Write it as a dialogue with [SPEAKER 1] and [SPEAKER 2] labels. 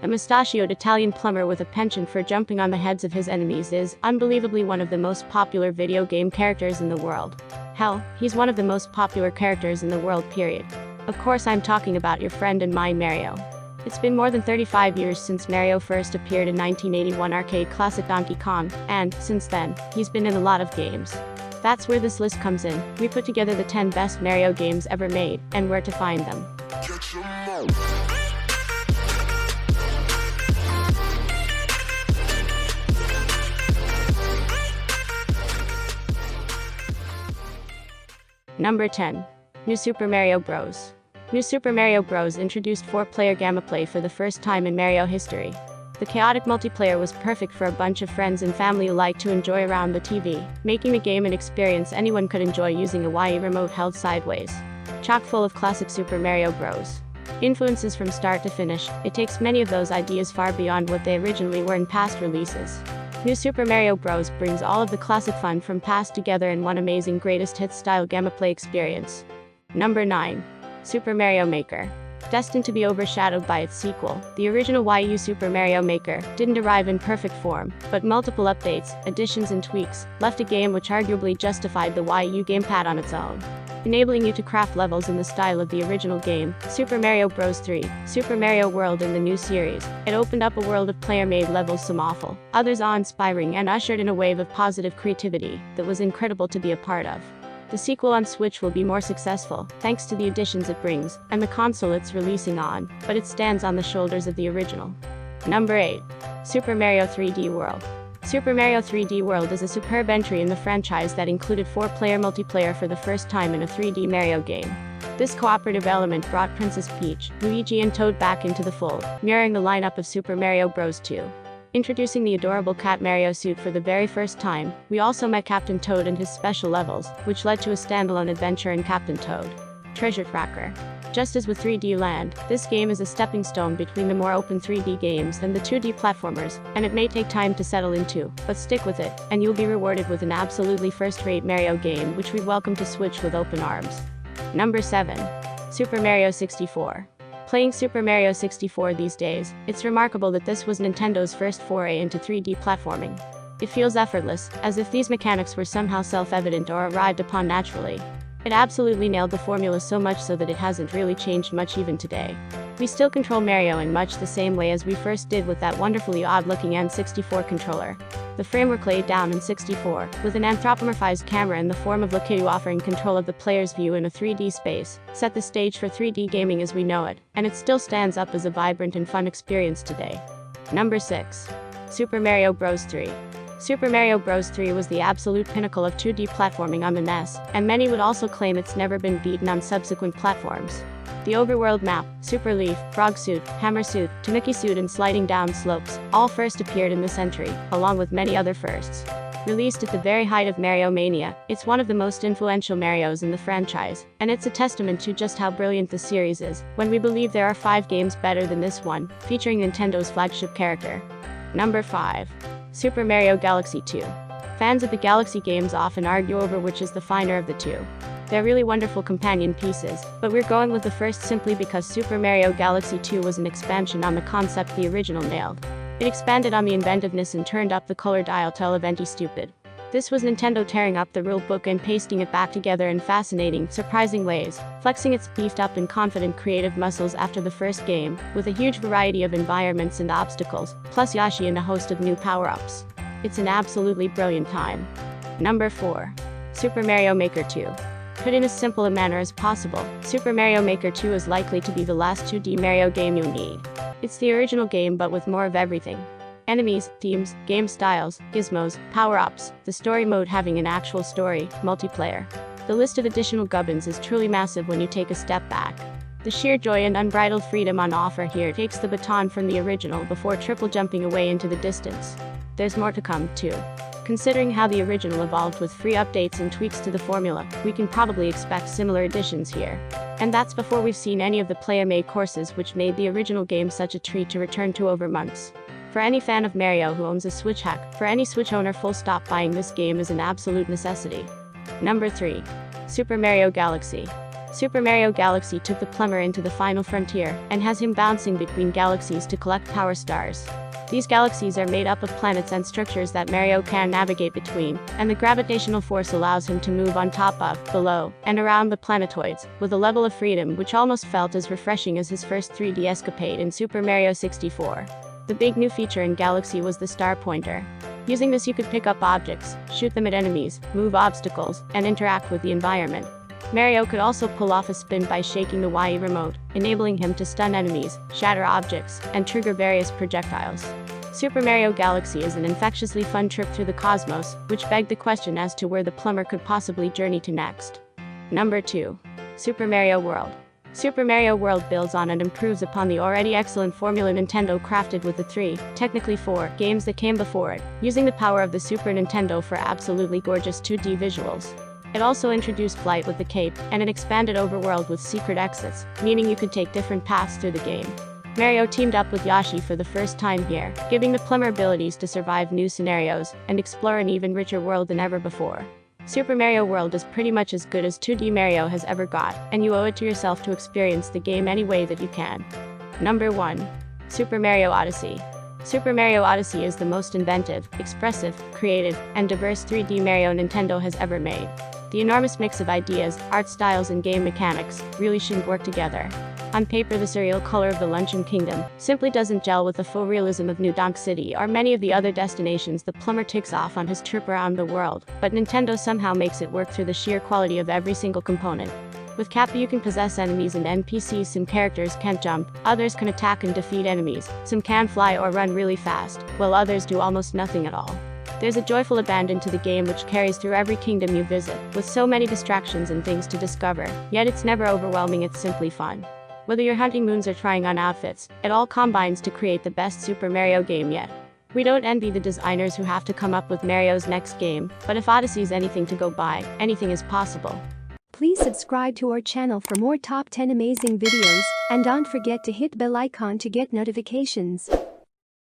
[SPEAKER 1] A mustachioed Italian plumber with a penchant for jumping on the heads of his enemies is, unbelievably, one of the most popular video game characters in the world. Hell, he's one of the most popular characters in the world, period. Of course, I'm talking about your friend and mine, Mario. It's been more than 35 years since Mario first appeared in 1981 arcade classic Donkey Kong, and, since then, he's been in a lot of games. That's where this list comes in. We put together the 10 best Mario games ever made, and where to find them. Number 10. New Super Mario Bros. New Super Mario Bros. Introduced 4-player gameplay for the first time in Mario history. The chaotic multiplayer was perfect for a bunch of friends and family alike to enjoy around the TV, making the game an experience anyone could enjoy using a Wii remote held sideways. Chock full of classic Super Mario Bros. Influences from start to finish, it takes many of those ideas far beyond what they originally were in past releases. New Super Mario Bros. Brings all of the classic fun from past together in one amazing greatest hits style gameplay experience. Number 9. Super Mario Maker. Destined to be overshadowed by its sequel, the original Wii U Super Mario Maker didn't arrive in perfect form, but multiple updates, additions and tweaks left a game which arguably justified the Wii U gamepad on its own. Enabling you to craft levels in the style of the original game, Super Mario Bros. 3, Super Mario World in the new series. It opened up a world of player-made levels, some awful, others awe-inspiring, and ushered in a wave of positive creativity that was incredible to be a part of. The sequel on Switch will be more successful, thanks to the additions it brings, and the console it's releasing on, but it stands on the shoulders of the original. Number 8. Super Mario 3D World. Super Mario 3D World is a superb entry in the franchise that included 4-player multiplayer for the first time in a 3D Mario game. This cooperative element brought Princess Peach, Luigi and Toad back into the fold, mirroring the lineup of Super Mario Bros. 2. Introducing the adorable Cat Mario suit for the very first time, we also met Captain Toad and his special levels, which led to a standalone adventure in Captain Toad Treasure Tracker. Just as with 3D Land, this game is a stepping stone between the more open 3D games and the 2D platformers, and it may take time to settle into, but stick with it, and you'll be rewarded with an absolutely first-rate Mario game which we welcome to Switch with open arms. Number 7. Super Mario 64. Playing Super Mario 64 these days, it's remarkable that this was Nintendo's first foray into 3D platforming. It feels effortless, as if these mechanics were somehow self-evident or arrived upon naturally. It absolutely nailed the formula so much so that it hasn't really changed much even today. We still control Mario in much the same way as we first did with that wonderfully odd-looking N64 controller. The framework laid down in 64, with an anthropomorphized camera in the form of Lakitu offering control of the player's view in a 3D space, set the stage for 3D gaming as we know it, and it still stands up as a vibrant and fun experience today. Number 6. Super Mario Bros. 3. Super Mario Bros. 3 was the absolute pinnacle of 2D platforming on the NES, and many would also claim it's never been beaten on subsequent platforms. The overworld map, Super Leaf, Frog Suit, Hammer Suit, Tanuki Suit and Sliding Down Slopes, all first appeared in this entry, along with many other firsts. Released at the very height of Mario Mania, it's one of the most influential Marios in the franchise, and it's a testament to just how brilliant the series is, when we believe there are 5 games better than this one, featuring Nintendo's flagship character. Number 5. Super Mario Galaxy 2. Fans of the Galaxy games often argue over which is the finer of the two. They're really wonderful companion pieces, but we're going with the first simply because Super Mario Galaxy 2 was an expansion on the concept the original nailed. It expanded on the inventiveness and turned up the color dial to Eleventy Stupid. This was Nintendo tearing up the rulebook and pasting it back together in fascinating, surprising ways, flexing its beefed up and confident creative muscles after the first game, with a huge variety of environments and obstacles, plus Yoshi and a host of new power-ups. It's an absolutely brilliant time. Number 4. Super Mario Maker 2. Put in as simple a manner as possible, Super Mario Maker 2 is likely to be the last 2D Mario game you'll need. It's the original game but with more of everything. Enemies, themes, game styles, gizmos, power-ups, the story mode having an actual story, multiplayer. The list of additional gubbins is truly massive when you take a step back. The sheer joy and unbridled freedom on offer here takes the baton from the original before triple jumping away into the distance. There's more to come, too. Considering how the original evolved with free updates and tweaks to the formula, we can probably expect similar additions here. And that's before we've seen any of the player-made courses which made the original game such a treat to return to over months. For any fan of Mario who owns a Switch hack, for any Switch owner full stop, buying this game is an absolute necessity. Number 3. Super Mario Galaxy. Super Mario Galaxy took the plumber into the final frontier and has him bouncing between galaxies to collect power stars. These galaxies are made up of planets and structures that Mario can navigate between, and the gravitational force allows him to move on top of, below, and around the planetoids, with a level of freedom which almost felt as refreshing as his first 3D escapade in Super Mario 64. The big new feature in Galaxy was the star pointer. Using this you could pick up objects, shoot them at enemies, move obstacles, and interact with the environment. Mario could also pull off a spin by shaking the Y remote, enabling him to stun enemies, shatter objects, and trigger various projectiles. Super Mario Galaxy is an infectiously fun trip through the cosmos, which begged the question as to where the plumber could possibly journey to next. Number 2. Super Mario World. Super Mario World builds on and improves upon the already excellent formula Nintendo crafted with the 3, technically 4, games that came before it, using the power of the Super Nintendo for absolutely gorgeous 2D visuals. It also introduced flight with the cape, and an expanded overworld with secret exits, meaning you could take different paths through the game. Mario teamed up with Yoshi for the first time here, giving the plumber abilities to survive new scenarios and explore an even richer world than ever before. Super Mario World is pretty much as good as 2D Mario has ever got, and you owe it to yourself to experience the game any way that you can. Number 1. Super Mario Odyssey. Super Mario Odyssey is the most inventive, expressive, creative, and diverse 3D Mario Nintendo has ever made. The enormous mix of ideas, art styles, and game mechanics really shouldn't work together. On paper, the surreal color of the Luncheon Kingdom simply doesn't gel with the full realism of New Donk City or many of the other destinations the plumber ticks off on his trip around the world, but Nintendo somehow makes it work through the sheer quality of every single component. With Kappa you can possess enemies and NPCs. Some characters can't jump, others can attack and defeat enemies, some can fly or run really fast, while others do almost nothing at all. There's a joyful abandon to the game which carries through every kingdom you visit, with so many distractions and things to discover, yet it's never overwhelming, it's simply fun. Whether you're hunting moons or trying on outfits, it all combines to create the best Super Mario game yet. We don't envy the designers who have to come up with Mario's next game, but if Odyssey's anything to go by, anything is possible.
[SPEAKER 2] Please subscribe to our channel for more top 10 amazing videos, and don't forget to hit bell icon to get notifications.